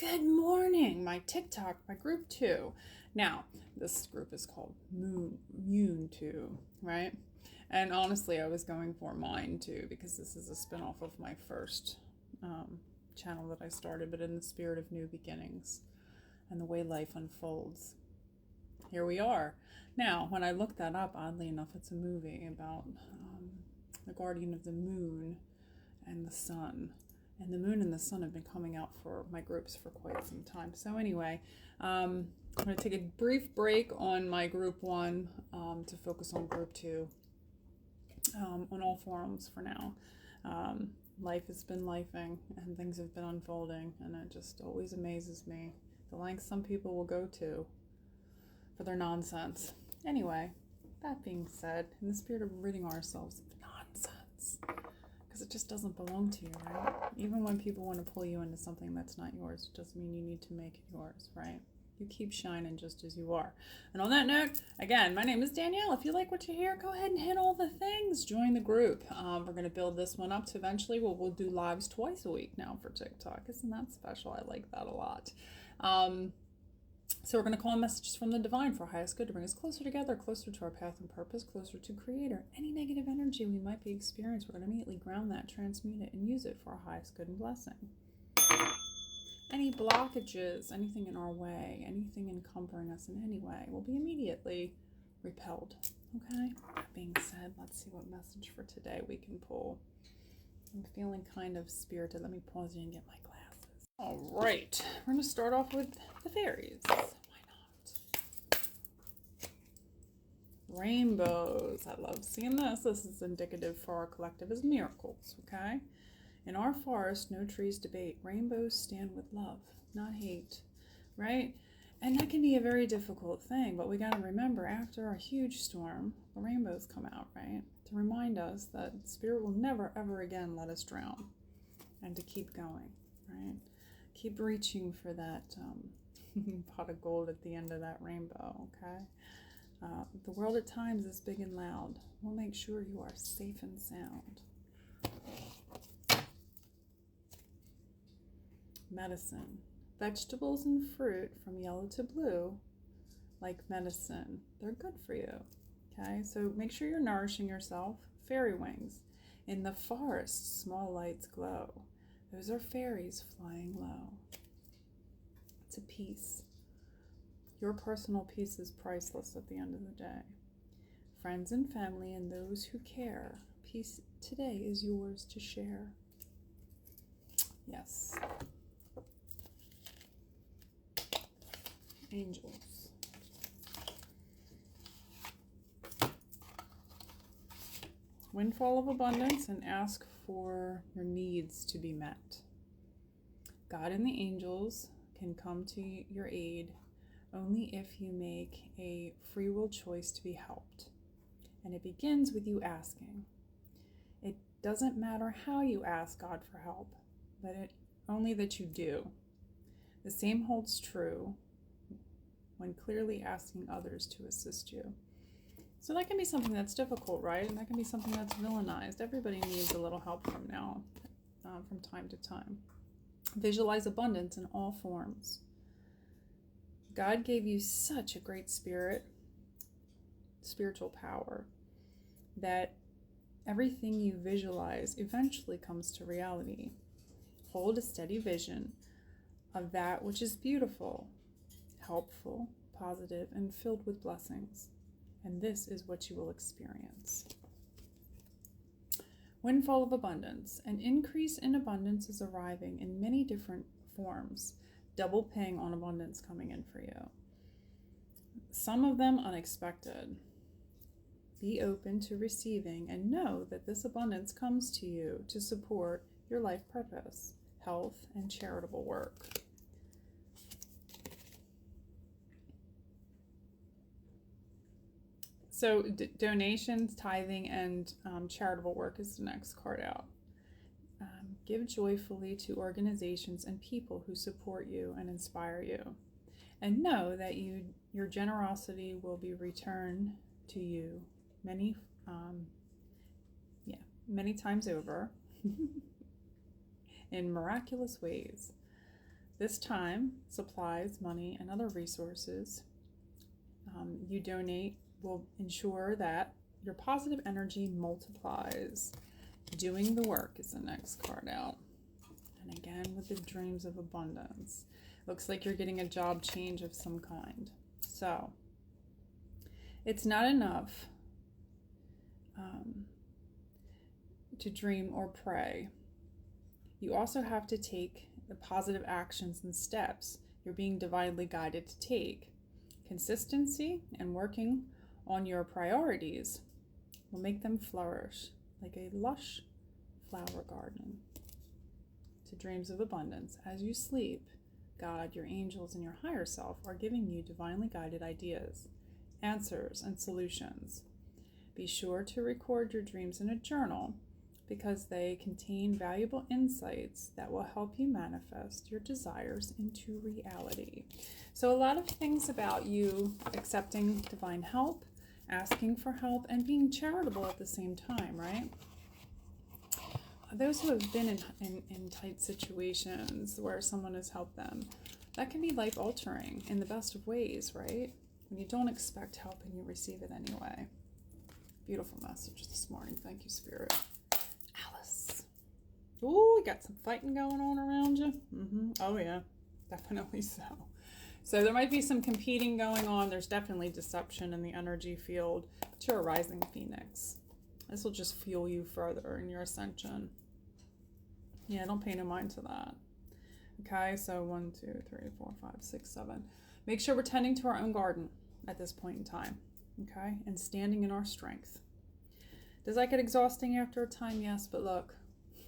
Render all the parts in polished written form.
Good morning, my TikTok, my group 2. Now, this group is called Moon 2, right? And honestly, I was going for mine too because this is a spinoff of my first channel that I started, but in the spirit of new beginnings and the way life unfolds. Here we are. Now, when I looked that up, oddly enough, it's a movie about the guardian of the moon and the sun. And the moon and the sun have been coming out for my groups for quite some time. So anyway, I'm going to take a brief break on my group 1 to focus on group 2 on all forums for now. Life has been lifing and things have been unfolding, and it just always amazes me the lengths some people will go to for their nonsense. Anyway, that being said, in the spirit of ridding ourselves of nonsense, because it just doesn't belong to you, right? Even when people want to pull you into something that's not yours, it doesn't mean you need to make it yours, right? You keep shining just as you are. And on that note, again, my name is Danielle. If you like what you hear, go ahead and hit all the things. Join the group. We're going to build this one up to eventually we'll do lives twice a week now for TikTok. Isn't that special? I like that a lot. So we're going to call on messages from the divine for our highest good to bring us closer together, closer to our path and purpose, closer to Creator. Any negative energy we might be experiencing, we're going to immediately ground that, transmute it, and use it for our highest good and blessing. Any blockages, anything in our way, anything encumbering us in any way will be immediately repelled. Okay? That being said, let's see what message for today we can pull. I'm feeling kind of spirited. Let me pause you and get my glasses. All right. We're going to start off with the fairies. Why not? Rainbows. I love seeing this. This is indicative for our collective as miracles. Okay? In our forest, no trees debate. Rainbows stand with love, not hate, right? And that can be a very difficult thing, but we got to remember after a huge storm, the rainbows come out, right? To remind us that Spirit will never, ever again let us drown and to keep going, right? Keep reaching for that pot of gold at the end of that rainbow, okay? The world at times is big and loud. We'll make sure you are safe and sound. Medicine. Vegetables and fruit from yellow to blue, like medicine, they're good for you. Okay, so make sure you're nourishing yourself. Fairy wings. In the forest, small lights glow. Those are fairies flying low. It's a peace. Your personal peace is priceless at the end of the day. Friends and family and those who care. Peace today is yours to share. Yes. Angels. Windfall of abundance and ask for your needs to be met. God and the angels can come to your aid only if you make a free will choice to be helped. And it begins with you asking. It doesn't matter how you ask God for help, but only that you do. The same holds true when clearly asking others to assist you. So that can be something that's difficult, right? And that can be something that's villainized. Everybody needs a little help from time to time. Visualize abundance in all forms. God gave you such a great spiritual power, that everything you visualize eventually comes to reality. Hold a steady vision of that which is beautiful, helpful, positive, and filled with blessings. And this is what you will experience. Windfall of abundance. An increase in abundance is arriving in many different forms. Double paying on abundance coming in for you. Some of them unexpected. Be open to receiving and know that this abundance comes to you to support your life purpose, health, and charitable work. So donations, tithing, and charitable work is the next card out. Give joyfully to organizations and people who support you and inspire you. And know that your generosity will be returned to you many times over in miraculous ways. This time, supplies, money, and other resources you donate will ensure that your positive energy multiplies. Doing the work is the next card out. And again, with the dreams of abundance. Looks like you're getting a job change of some kind. So, it's not enough to dream or pray. You also have to take the positive actions and steps you're being divinely guided to take. Consistency and working on your priorities will make them flourish like a lush flower garden. To dreams of abundance. As you sleep, God, your angels, and your higher self are giving you divinely guided ideas, answers, and solutions. Be sure to record your dreams in a journal because they contain valuable insights that will help you manifest your desires into reality. So a lot of things about you accepting divine help, asking for help, and being charitable at the same time, right? Those who have been in tight situations where someone has helped them, that can be life-altering in the best of ways, right? When you don't expect help and you receive it anyway. Beautiful message this morning. Thank you, Spirit. Alice. Ooh, we got some fighting going on around you. Oh, yeah. Definitely so. So there might be some competing going on. There's definitely deception in the energy field. But you're a rising phoenix. This will just fuel you further in your ascension. Yeah, don't pay no mind to that. Okay, so 1, 2, 3, 4, 5, 6, 7. Make sure we're tending to our own garden at this point in time. Okay, and standing in our strength. Does that get exhausting after a time? Yes, but look,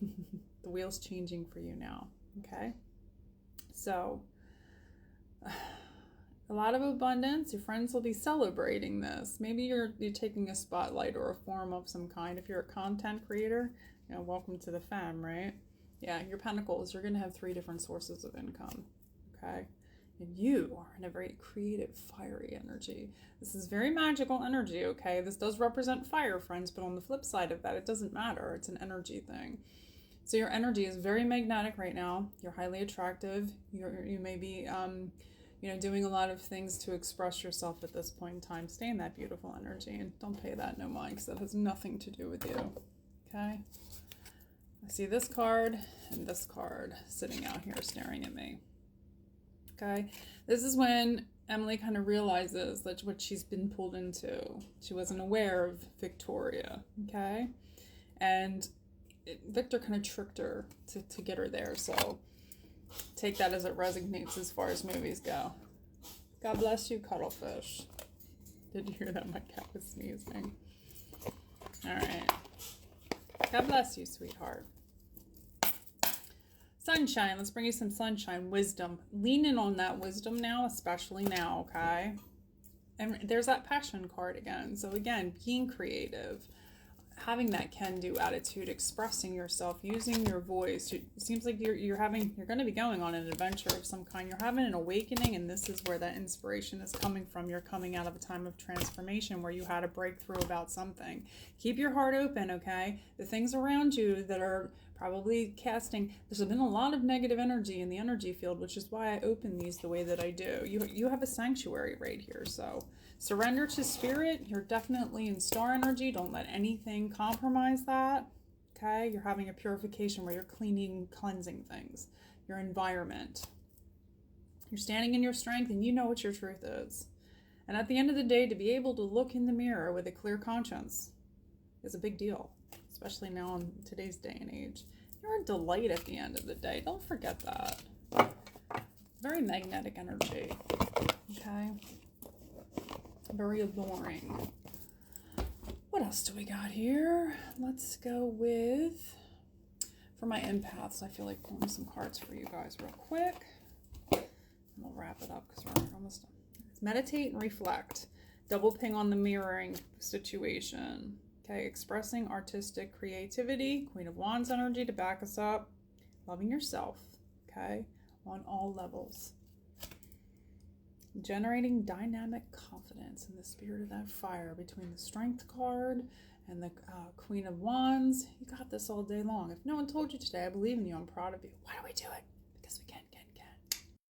the wheel's changing for you now. Okay, so a lot of abundance. Your friends will be celebrating this. Maybe you're taking a spotlight or a forum of some kind. If you're a content creator, you know, welcome to the fam, right? Yeah, your pentacles, you're going to have 3 different sources of income. Okay, and you are in a very creative, fiery energy. This is very magical energy. Okay, this does represent fire, friends, but on the flip side of that, it doesn't matter. It's an energy thing. So your energy is very magnetic right now. You're highly attractive. You may be doing a lot of things to express yourself at this point in time. Stay in that beautiful energy and don't pay that no mind because that has nothing to do with you. Okay? I see this card and this card sitting out here staring at me. Okay? This is when Emily kind of realizes that what she's been pulled into. She wasn't aware of Victoria. Okay? And Victor kind of tricked her to get her there. So take that as it resonates as far as movies go. God bless you, cuttlefish. Did you hear that? My cat was sneezing. All right. God bless you, sweetheart. Sunshine. Let's bring you some sunshine. Wisdom. Lean in on that wisdom now, especially now, okay? And there's that passion card again. So again, being creative. Having that can-do attitude, expressing yourself, using your voice. It seems like you're going to be going on an adventure of some kind. You're having an awakening, and this is where that inspiration is coming from. You're coming out of a time of transformation where you had a breakthrough about something. Keep your heart open, okay? The things around you that are probably casting, there's been a lot of negative energy in the energy field, which is why I open these the way that I do. You have a sanctuary right here, so surrender to spirit. You're definitely in star energy. Don't let anything compromise that. Okay? You're having a purification where you're cleansing things. Your environment. You're standing in your strength and you know what your truth is. And at the end of the day, to be able to look in the mirror with a clear conscience is a big deal. Especially now in today's day and age. You're a delight at the end of the day. Don't forget that. Very magnetic energy. Okay? Very alluring. What else do we got here? Let's go with, for my empaths, I feel like pulling some cards for you guys real quick. And we'll wrap it up because we're almost done. Meditate and reflect. Double ping on the mirroring situation. Okay, expressing artistic creativity. Queen of Wands energy to back us up. Loving yourself. Okay, on all levels. Generating dynamic confidence in the spirit of that fire between the Strength card and the Queen of Wands. You got this all day long. If no one told you today, I believe in you. I'm proud of you. Why do we do it?